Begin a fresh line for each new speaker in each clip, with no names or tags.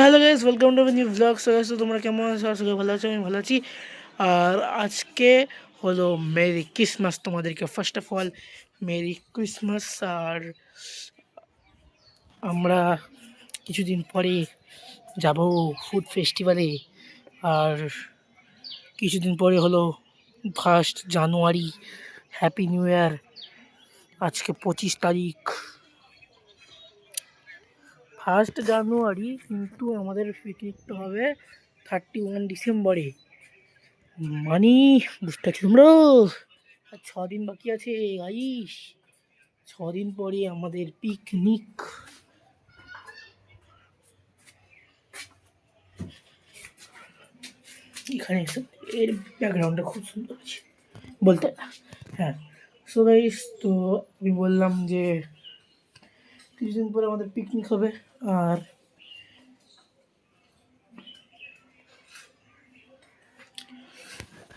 Hello guys, welcome to new blog. So guys, তোমরা কেমন আছো? আশা করি ভালো আছো, আমি ভালো আছি। আর আজকে হলো মেরি ক্রিসমাস তোমাদেরকে। First of all merry Christmas. আর আমরা কিছুদিন পরে যাব ফুড ফেস্টিভ্যালে। আর কিছুদিন পরে হলো 1 জানুয়ারি। Happy new year. আজকে 25 তারিখ, 1 জানুয়ারি, কিন্তু আমাদের পিকনিকটা হবে 31 ডিসেম্বরে। মানে বুঝতে পারছি তোমরা, আর 6 দিন বাকি আছে গাইস। 6 দিন পরে আমাদের পিকনিক। এখানে এর ব্যাকগ্রাউন্ডটা খুব সুন্দর আছে বলতে। হ্যাঁ, সো গাইস, তো আমি বললাম যে কিছুদিন পরে আমাদের পিকনিক হবে। আর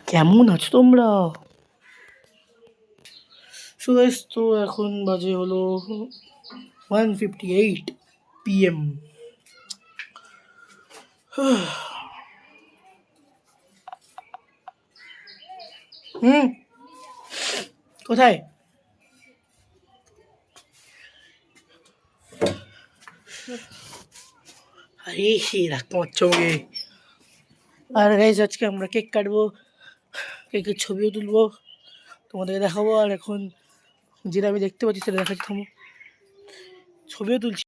কেমন আছো তোমরা? সো গাইস, তো এখন বাজে হলো 1:58 PM। কোথায়? আরে রাখতে পারছো আমাকে। আর গাইজ, আজকে আমরা কেক কাটবো, কেকের ছবিও তুলবো, তোমাদেরকে দেখাবো। আর এখন যেটা আমি দেখতে পাচ্ছি সেটা দেখাচ্ছি, থামো, ছবিও তুলছি।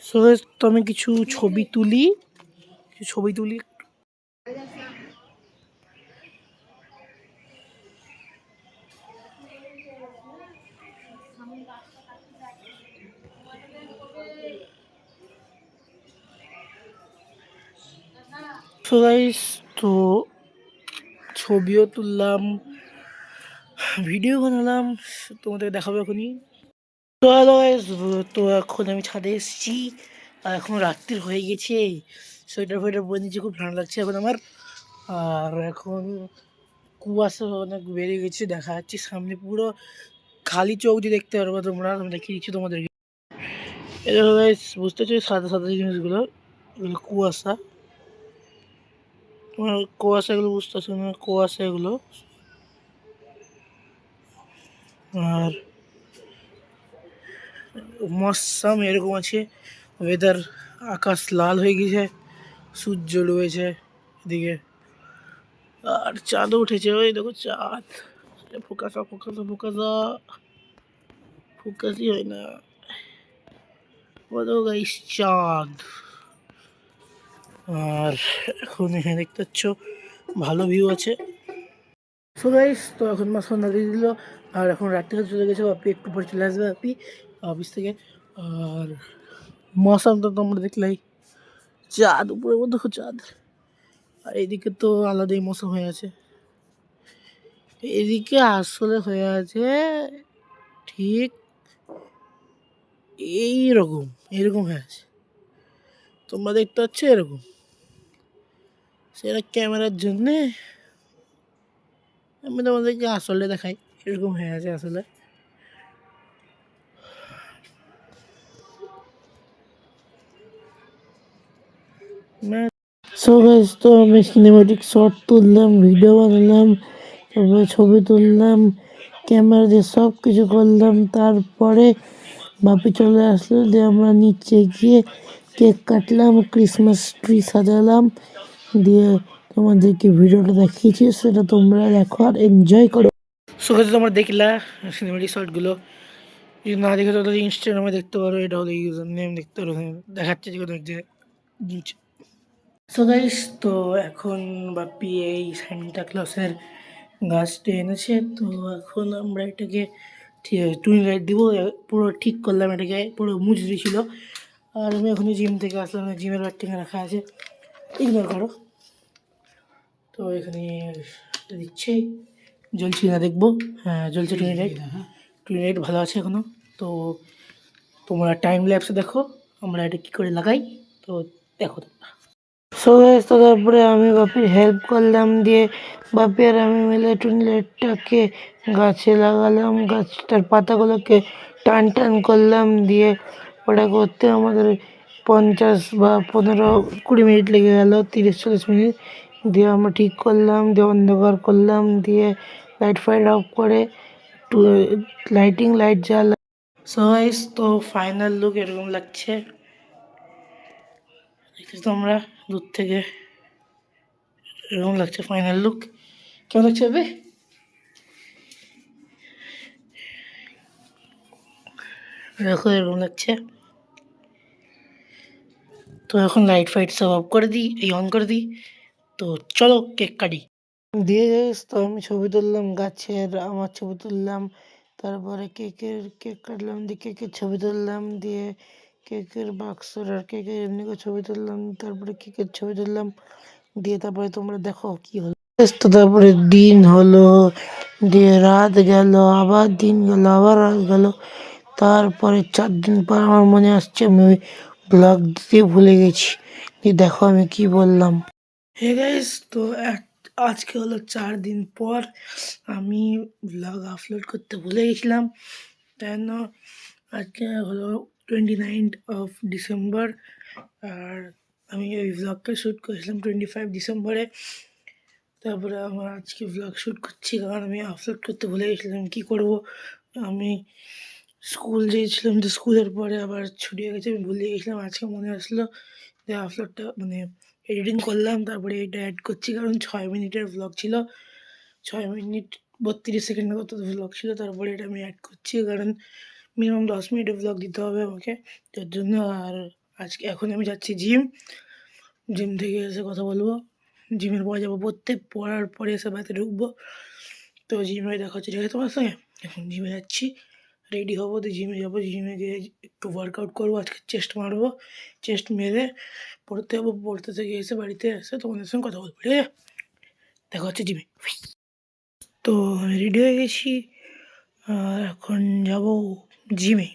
সো গাইজ, তো আমি কিছু ছবি তুলি। সো গাইজ, তো ছবিও তুললাম, ভিডিও বানালাম, তোমাদের দেখাবো এখনই। তো হ্যালো গাইজ, তো এখন আমি ছাদে এসেছি। আর এখন রাত্রির হয়ে গেছে। সোয়েটার ফোয়েটার পরে নিচে, খুব ঠান্ডা লাগছে এখন আমার। আর এখন কুয়াশা অনেক বেড়ে গেছে, দেখা যাচ্ছে সামনে পুরো খালি চোখ দিয়ে দেখতে পারবো তোমরা। আমি দেখিয়ে দিচ্ছি তোমাদেরকে। এটা গাইস, বুঝতে পারছো সাদা সাদা জিনিসগুলো, এগুলো কুয়াশা। তোমার কুয়াশাগুলো বুঝতে পারছো না? কুয়াশা এগুলো। আর মৌসুম এরকম আছে, ওয়েদার, আকাশ লাল হয়ে গেছে, সূর্য ডুবেছে এদিকে। আর চাঁদও উঠেছে, ওই দেখো চাঁদ। ফোকাসা ফোকাসা ফোকাসা, ফোকাসই হয় না। বলো গাইস, চাঁদ। আর এখন এখানে দেখতে পাচ্ছ ভালো ভিউ আছে। সো গাইস, তো এখন মা সন্ধ্যা দিয়ে দিল। আর এখন রাত্রে চলে গেছে, বাপি একটু পরে চলে আসবে, বাপি অফিস থেকে। আর মৌসুম তো তোমরা দেখলেই, চাঁদ উপরের মধ্যে চাঁদ। আর এদিকে তো আলাদাই মৌসুম হয়ে আছে। এদিকে আসলে হয়ে আছে ঠিক এইরকম, এরকম হয়ে আছে, তোমরা দেখতে পাচ্ছ এরকম। সেটা ক্যামেরার জন্যে আমি তোমাদেরকে আসলে দেখাই, এরকম হয়ে আছে আসলে। সো গাইস, তো আমি সিনেমেটিক শট তুললাম, ভিডিও বানালাম, তারপরে ছবি তুললাম, ক্যামেরা দিয়ে সব কিছু করলাম। তারপরে বাপি চলে আসলো, দিয়ে আমরা নিচে গিয়ে কেক কাটলাম, ক্রিসমাস ট্রি সাজালাম, দিয়ে তোমাদেরকে ভিডিওটা দেখিয়েছি, সেটা তোমরা দেখো আর এনজয় করো। সো গাইস, তোমরা দেখলা সিনেমেটিক শটগুলো। যদি না দেখে তো ইনস্টাগ্রামে দেখতে পারো, এটা হলো ইউজার নেম, দেখতে পারো, দেখাচ্ছে যে সো গাইস, তো এখন বাপি এই সান্টা ক্লসের গাছটা এনেছে। তো এখন আমরা এটাকে টুনি লাইট দিব, পুরো ঠিক করলাম, এটাকে পুরো মুচড়ি ছিল। আর আমি এখনই জিম থেকে আসলাম, জিমের ব্যাগটিকে রাখা আছে, ইগনোর করো। তো এখানে দিচ্ছে, জ্বলছি না দেখবো, হ্যাঁ জ্বলছে 28 ভালো আছে এখনো। তো তোমরা টাইম ল্যাপসে দেখো আমরা এটা কী করে লাগাই, তো দেখো তোমরা। সো গাইস, তো তারপরে আমি বাপির হেল্প করলাম, দিয়ে বাপি আর আমি মিলে টুনিলাইটটাকে গাছে লাগালাম, গাছটার পাতাগুলোকে টান টান করলাম, দিয়ে ওটা করতে আমাদের 50 বা 15-20 মিনিট লেগে গেল, 30-40 মিনিট। দিয়ে আমরা ঠিক করলাম, দিয়ে অন্ধকার করলাম, দিয়ে লাইট ফাইট অফ করে একটু লাইট জ্বালা। সো গাইস, তো ফাইনাল লুক এরকম লাগছে, দেখেছো তোমরা দূর থেকে এরকম লাগছে ফাইনাল লুক। কেমন লাগছে হবে? দেখো এরকম লাগছে। তো এখন লাইট ফাইট সব অফ করে দিই, অন করে দিই। তো চলো কেক কাটি। দিয়ে যাস, তো আমি ছবি তুললাম গাছের, আমার ছবি তুললাম, তারপরে কেক কাটলাম, দিয়ে কেকের ছবি তুললাম, দিয়ে কেকের বাক্সর আর কেকের এমনি করে ছবি তুললাম, তারপরে কেকের ছবি তুললাম, দিয়ে তারপরে তোমরা দেখো কি হলো। তো তারপরে দিন হলো, দিয়ে রাত গেল, আবার দিন গেল, আবার রাত গেল, তারপরে 4 দিন পর আমার মনে আসছে আমি ব্লগ দিতে ভুলে গেছি। দিয়ে দেখো আমি কি বললাম। হে গাইস, তো আজকে হলো 4 দিন পর আমি ব্লগ আপলোড করতে ভুলে গেছিলাম, কেন আজকে হলো 29 ডিসেম্বর, আর আমি ওই ব্লগটা শ্যুট করেছিলাম 25 ডিসেম্বরে। তারপরে আমার আজকে ব্লগ শ্যুট করছি, কারণ আমি আপলোড করতে ভুলে গেছিলাম। কী করব, আমি স্কুল গিয়েছিলাম, তো স্কুলের পরে আবার ছুটি হয়ে গেছে, আমি ভুলে গেছিলাম। আজকে মনে আসলো যে আপলোডটা মানে এডিটিং করলাম, তারপরে এটা অ্যাড করছি, কারণ 6 মিনিটের ব্লগ ছিল, 6 মিনিট 32 সেকেন্ডের মতো ব্লগ ছিল। তারপরে এটা আমি অ্যাড করছি, কারণ মিনিমাম 10 মিনিটের ব্লগ দিতে হবে আমাকে, তার জন্য। আর এখন আমি যাচ্ছি জিম থেকে এসে কথা বলবো, জিমের পরে যাবো পড়তে, পড়ার পরে এসে বাড়িতে ঢুকবো। তো জিমে দেখা হচ্ছে, ঠিক আছে তোমার সঙ্গে। এখন জিমে যাচ্ছি, রেডি হবো, তো জিমে যাবো, জিমে গিয়ে একটু ওয়ার্কআউট করবো, আজকে চেস্ট মারবো, চেস্ট মেরে পড়তে যাবো, পড়তে থেকে এসে বাড়িতে এসে তোমাদের সঙ্গে কথা বলবো, ঠিক আছে। দেখা হচ্ছে জিমে। তো আমি রেডি হয়ে গেছি, আর এখন যাব জিমে।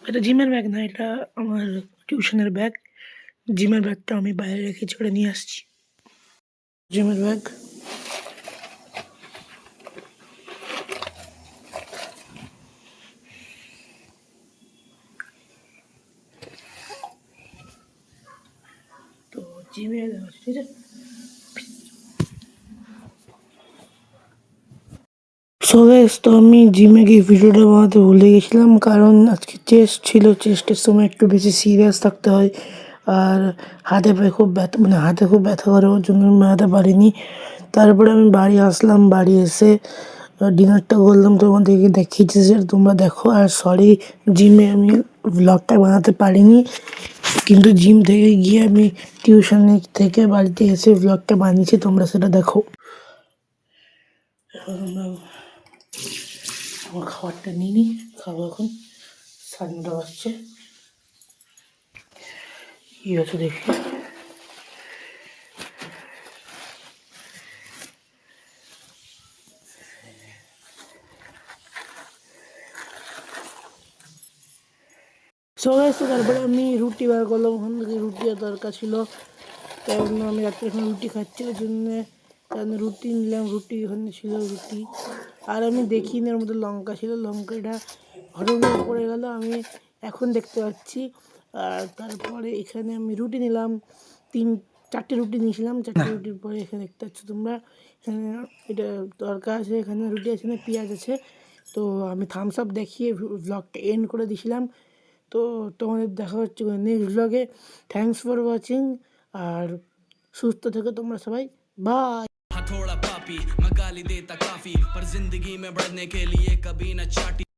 এটা জিমের ব্যাগ না, এটা আমার টিউশনের ব্যাগ। জিমের ব্যাগটা আমি বাইরে রেখেছি, ওটা নিয়ে আসছি। জিমের ব্যাগ। তো জিমে ঠিক আছে। সো গাইস, তো আমি জিমে গিয়ে ভিডিওটা বানাতে ভুলে গেছিলাম, কারণ আজকে চেস্ট ছিল, চেস্টের সময় একটু বেশি সিরিয়াস থাকতে হয়, আর হাতে পায়ে খুব ব্যথা, মানে হাতে খুব ব্যথা করে, ওর জন্য আমি বানাতে পারিনি। তারপরে আমি বাড়ি আসলাম, বাড়ি এসে ডিনারটা করলাম, তোমাদেরকে দেখিয়েছি, সেটা তোমরা দেখো। আর সরি, জিমে আমি ব্লগটা বানাতে পারিনি, কিন্তু জিম থেকে গিয়ে আমি টিউশন থেকে বাড়িতে এসে ব্লগটা বানিয়েছি, তোমরা সেটা দেখো। এখন আমরা আমার খাবারটা নিয়ে নিই, খাবো এখন, 9:30 বাজছে। কি আছে দেখি। সবাই তো তারপরে আমি রুটি বার করলাম, ওখান থেকে রুটি আর দরকার ছিল, তাই জন্য আমি রাত্রে এখন রুটি খাচ্ছি, ওই জন্যে তার রুটি নিলাম, রুটি ওখানে ছিল রুটি। আর আমি দেখিনি এর মধ্যে লঙ্কা ছিল, লঙ্কাটা হঠাৎ করে পড়ে গেল, আমি এখন দেখতে পাচ্ছি। আর তারপরে এখানে আমি রুটি নিলাম, 4টে রুটি নিয়েছিলাম, 4টে রুটির পরে এখানে দেখতে পাচ্ছ তোমরা, এখানে এটা তরকা আছে, এখানে রুটি আছে, এখানে পেঁয়াজ আছে। তো আমি থামস আপ দেখিয়ে ব্লগটা এন্ড করে দিয়েছিলাম। তো তোমাদের দেখা হচ্ছে নেক্সট ব্লগে। থ্যাংকস ফর ওয়াচিং, আর সুস্থ থেকো তোমরা সবাই, বাই।
हाँ थोड़ा पापी मैं गाली देता काफी पर जिंदगी में बढ़ने के लिए कभी न चाटी।